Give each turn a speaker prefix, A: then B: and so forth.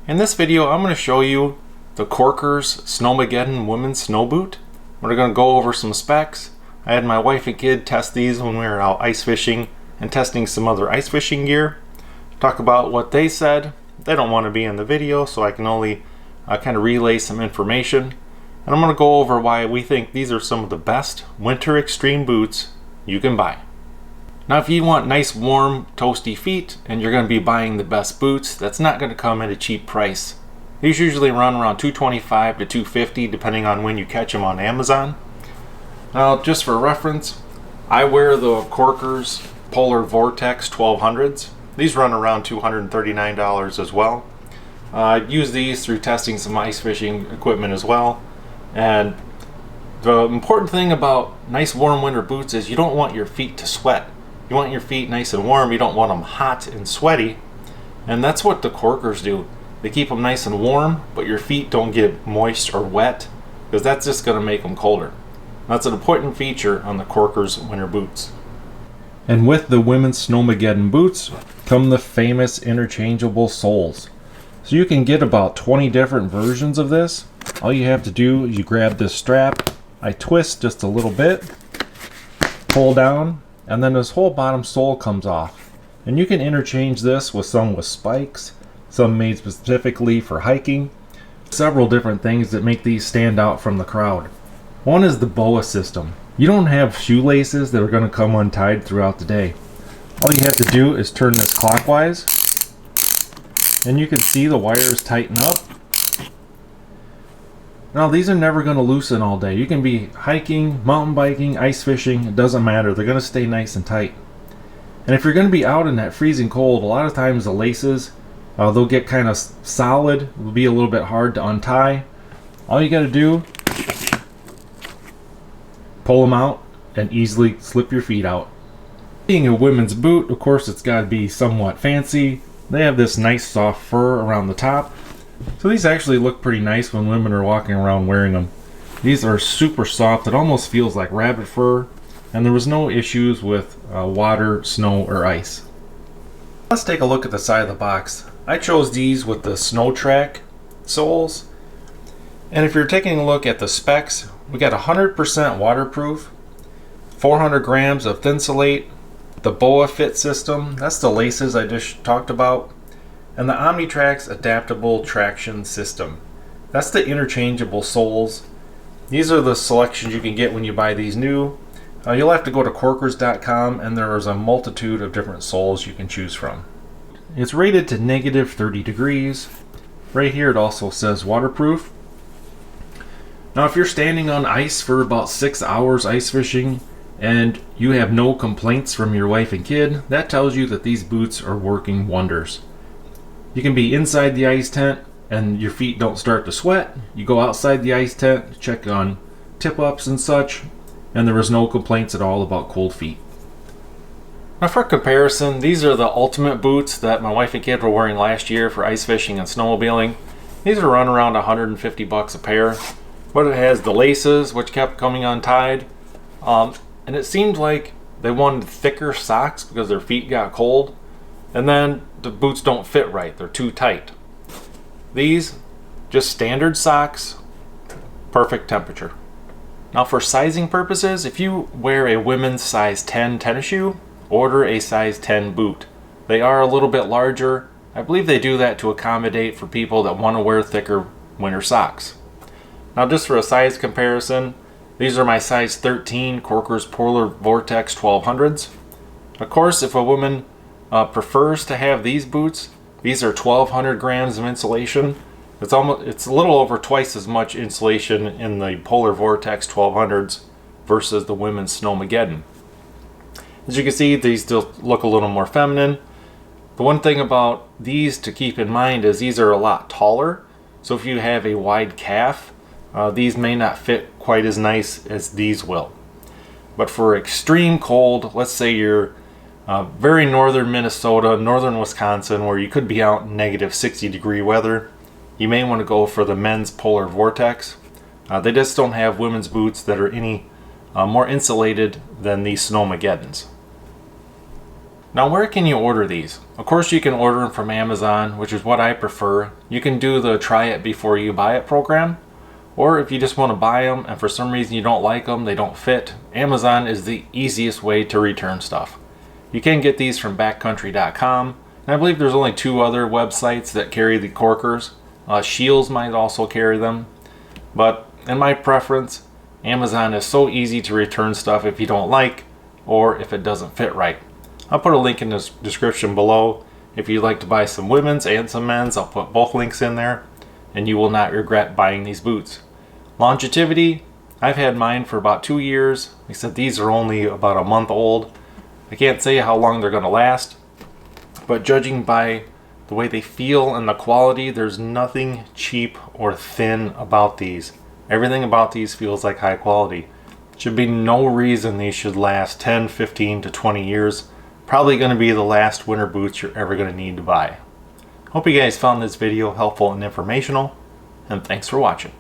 A: In this video, I'm going to show you the Korkers Snowmageddon women's snow boot. We're going to go over some specs. I had my wife and kid test these when we were out ice fishing and testing some other ice fishing gear. Talk about what they said. They don't want to be in the video, so I can only kind of relay some information. And I'm going to go over why we think these are some of the best winter extreme boots you can buy. Now, if you want nice, warm, toasty feet and you're going to be buying the best boots, that's not going to come at a cheap price. These usually run around $225 to $250 depending on when you catch them on Amazon. Now, just for reference, I wear the Korkers Polar Vortex 1200s. These run around $239 as well. I use these through testing some ice fishing equipment as well. And the important thing about nice warm winter boots is you don't want your feet to sweat. You want your feet nice and warm. You don't want them hot and sweaty. And that's what the Korkers do. They keep them nice and warm, but your feet don't get moist or wet, because that's just going to make them colder. That's an important feature on the Korkers winter boots. And with the women's Snowmageddon boots come the famous interchangeable soles. So you can get about 20 different versions of this. All you have to do is you grab this strap, I twist just a little bit, pull down, and then this whole bottom sole comes off. And you can interchange this with some with spikes, some made specifically for hiking. Several different things that make these stand out from the crowd. One is the boa system. You don't have shoelaces that are going to come untied throughout the day. All you have to do is turn this clockwise, and you can see the wires tighten up. Now, these are never going to loosen all day. You can be hiking, mountain biking, ice fishing, it doesn't matter. They're going to stay nice and tight. And if you're going to be out in that freezing cold, a lot of times the laces, they'll get kind of solid. It'll be a little bit hard to untie. All you got to do, pull them out and easily slip your feet out. Being a women's boot, of course, it's got to be somewhat fancy. They have this nice soft fur around the top. So these actually look pretty nice when women are walking around wearing them. These are super soft. It almost feels like rabbit fur. And there was no issues with water, snow, or ice. Let's take a look at the side of the box. I chose these with the Snow Track soles. And if you're taking a look at the specs, we got 100% waterproof, 400 grams of Thinsulate, the Boa Fit system, that's the laces I just talked about, and the Omnitrax adaptable traction system. That's the interchangeable soles. These are the selections you can get when you buy these new. You'll have to go to Korkers.com, and there's a multitude of different soles you can choose from. It's rated to negative 30 degrees. Right here it also says waterproof. Now, if you're standing on ice for about 6 hours ice fishing and you have no complaints from your wife and kid, that tells you that these boots are working wonders. You can be inside the ice tent and your feet don't start to sweat. You go outside the ice tent, check on tip-ups and such, and there is no complaints at all about cold feet. Now, for comparison, these are the ultimate boots that my wife and kid were wearing last year for ice fishing and snowmobiling. These are run around $150 a pair. But it has the laces, which kept coming untied, and it seemed like they wanted thicker socks because their feet got cold, and then the boots don't fit right, they're too tight. These, just standard socks, perfect temperature. Now, for sizing purposes, if you wear a women's size 10 tennis shoe, order a size 10 boot. They are a little bit larger. I believe they do that to accommodate for people that want to wear thicker winter socks. Now, just for a size comparison, these are my size 13 Korkers Polar Vortex 1200s. Of course, if a woman prefers to have these boots, these are 1200 grams of insulation. It's a little over twice as much insulation in the Polar Vortex 1200s versus the women's Snowmageddon. As you can see, these still look a little more feminine. The one thing about these to keep in mind is these are a lot taller. So if you have a wide calf, these may not fit quite as nice as these will. But for extreme cold, let's say you're very northern Minnesota, northern Wisconsin, where you could be out in negative 60 degree weather, you may want to go for the men's Polar Vortex. They just don't have women's boots that are any more insulated than these Snowmageddons. Now, where can you order these? Of course, you can order them from Amazon, which is what I prefer. You can do the try it before you buy it program. Or if you just want to buy them and for some reason you don't like them, they don't fit, Amazon is the easiest way to return stuff. You can get these from backcountry.com, and I believe there's only 2 other websites that carry the Korkers. Shields might also carry them. But in my preference, Amazon is so easy to return stuff if you don't like or if it doesn't fit right. I'll put a link in the description below. If you'd like to buy some women's and some men's, I'll put both links in there, and you will not regret buying these boots. Longevity, I've had mine for about 2 years. Like I said, these are only about a month old. I can't say how long they're going to last, but judging by the way they feel and the quality, there's nothing cheap or thin about these. Everything about these feels like high quality. Should be no reason these should last 10, 15 to 20 years. Probably going to be the last winter boots you're ever going to need to buy. Hope you guys found this video helpful and informational, and thanks for watching.